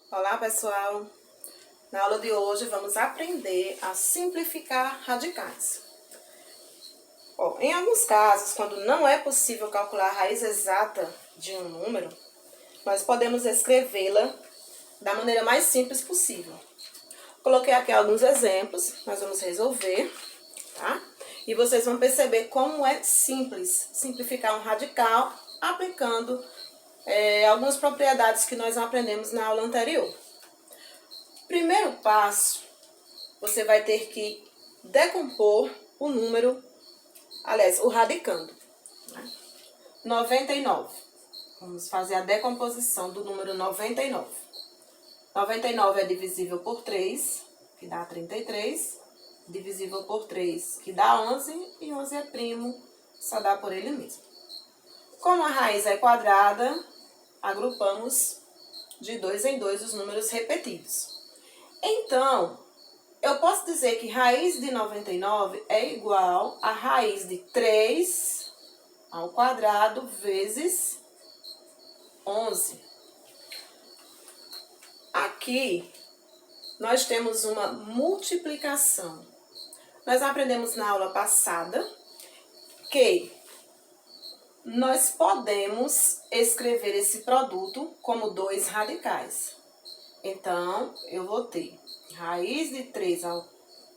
Olá, pessoal! Na aula de hoje vamos aprender a simplificar radicais. Bom, em alguns casos, quando não é possível calcular a raiz exata de um número, nós podemos escrevê-la da maneira mais simples possível. Coloquei aqui alguns exemplos, nós vamos resolver, tá? E vocês vão perceber como é simples simplificar um radical aplicando algumas propriedades que nós aprendemos na aula anterior. Primeiro passo, você vai ter que decompor o número, aliás, o radicando. 99. Vamos fazer a decomposição do número 99. 99 é divisível por 3, que dá 33. Divisível por 3, que dá 11. E 11 é primo, só dá por ele mesmo. Como a raiz é quadrada, agrupamos de 2 em 2 os números repetidos. Então, eu posso dizer que raiz de 99 é igual a raiz de 3 ao quadrado vezes 11. Aqui, nós temos uma multiplicação. Nós aprendemos na aula passada que nós podemos escrever esse produto como 2 radicais. Então, eu vou ter raiz de 3 ao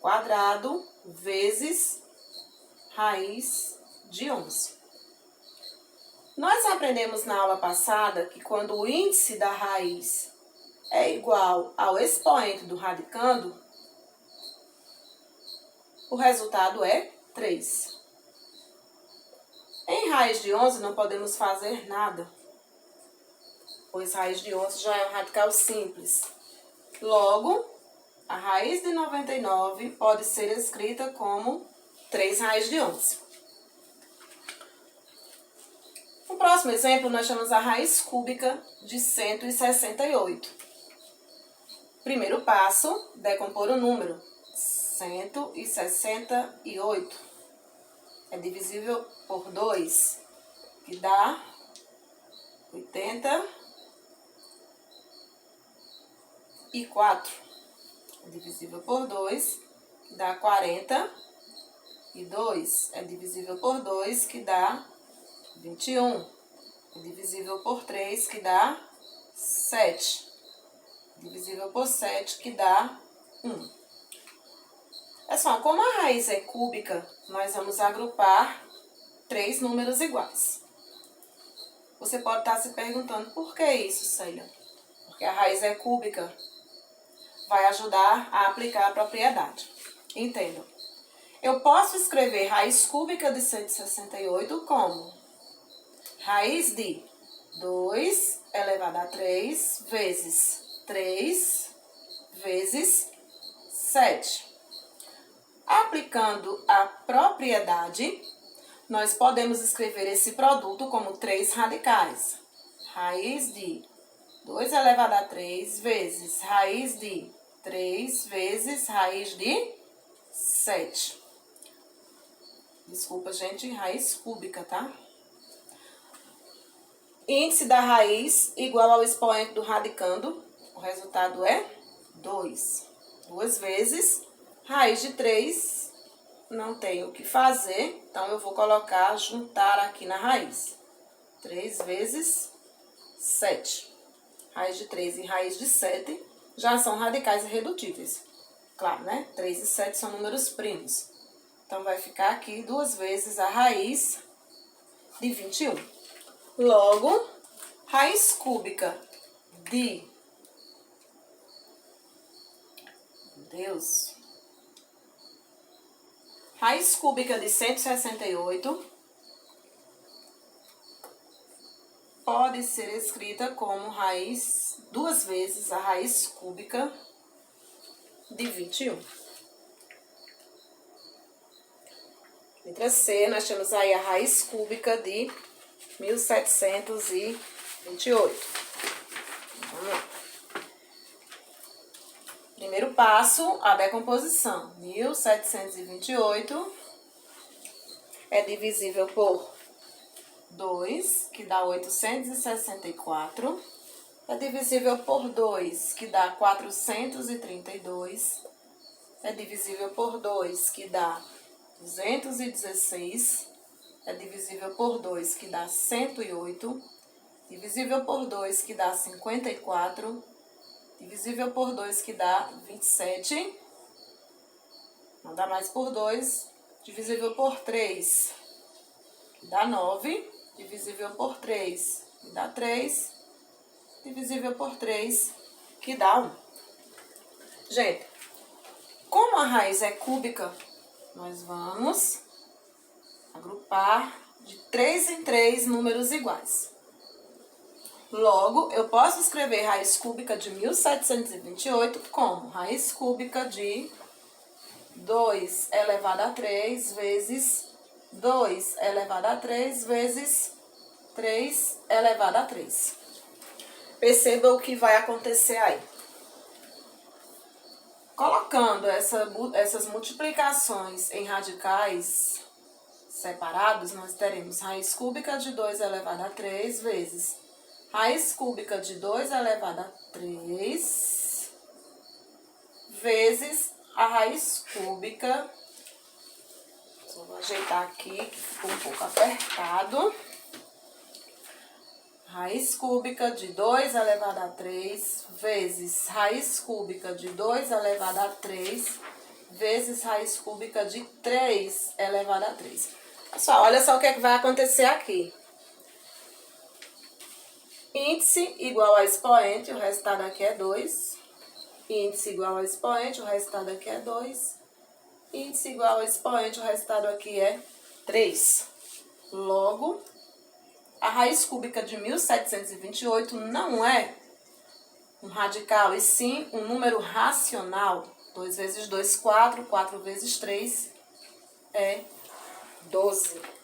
quadrado vezes raiz de 11. Nós aprendemos na aula passada que quando o índice da raiz é igual ao expoente do radicando, o resultado é 3. Em raiz de 11 não podemos fazer nada, pois raiz de 11 já é um radical simples. Logo, a raiz de 99 pode ser escrita como 3 raiz de 11. No próximo exemplo, nós temos a raiz cúbica de 168. Primeiro passo, decompor o número. 168 é divisível por 2, que dá 84. É divisível por 2, que dá 42. É divisível por 2, que dá 21. É divisível por 3, que dá 7. Divisível por 7, que dá 1. Pessoal, como a raiz é cúbica, nós vamos agrupar 3 números iguais. Você pode estar se perguntando, por que isso, Célia? Porque a raiz é cúbica, vai ajudar a aplicar a propriedade. Entendam. Eu posso escrever raiz cúbica de 168 como raiz de 2 elevado a 3 vezes 3 vezes 7. Aplicando a propriedade, nós podemos escrever esse produto como 3 radicais. Raiz de 2 elevado a 3 vezes raiz de 3 vezes raiz de 7. Desculpa, gente, raiz cúbica, tá? Índice da raiz igual ao expoente do radicando. O resultado é 2. 2 vezes raiz de 3, não tenho o que fazer, então eu vou colocar, juntar aqui na raiz. 3 vezes 7. Raiz de 3 e raiz de 7 já são radicais irredutíveis. Claro, né? 3 e 7 são números primos. Então, vai ficar aqui 2 vezes a raiz de 21. Logo, raiz cúbica de... Meu Deus... Raiz cúbica de 168 pode ser escrita como raiz, 2 vezes a raiz cúbica de 21. Letra C, nós temos aí a raiz cúbica de 1728. Vamos lá. Primeiro passo, a decomposição. 1728 é divisível por 2, que dá 864. é divisível por 2, que dá 432. É divisível por 2, que dá 216. É divisível por 2, que dá 108. Divisível por 2, que dá 54. Divisível por 2, que dá 27. Não dá mais por 2. Divisível por 3, que dá 9. Divisível por 3, que dá 3. Divisível por 3, que dá 1. Gente, como a raiz é cúbica, nós vamos agrupar de 3 em 3 números iguais. Logo, eu posso escrever raiz cúbica de 1728 como raiz cúbica de 2 elevado a 3 vezes 2 elevado a 3 vezes 3 elevado a 3. Perceba o que vai acontecer aí. Colocando essas multiplicações em radicais separados, nós teremos raiz cúbica de 2 elevado a 3 vezes raiz cúbica de 2 elevado a 3 vezes a raiz cúbica. Só vou ajeitar aqui, que ficou um pouco apertado. Raiz cúbica de 2 elevado a 3 vezes raiz cúbica de 2 elevado a 3 vezes raiz cúbica de 3 elevado a 3. Pessoal, olha só o que é que vai acontecer aqui. Índice igual a expoente, o resultado aqui é 2. Índice igual a expoente, o resultado aqui é 2. Índice igual a expoente, o resultado aqui é 3. Logo, a raiz cúbica de 1728 não é um radical, e sim um número racional. 2 vezes 2, 4. 4 vezes 3 é 12.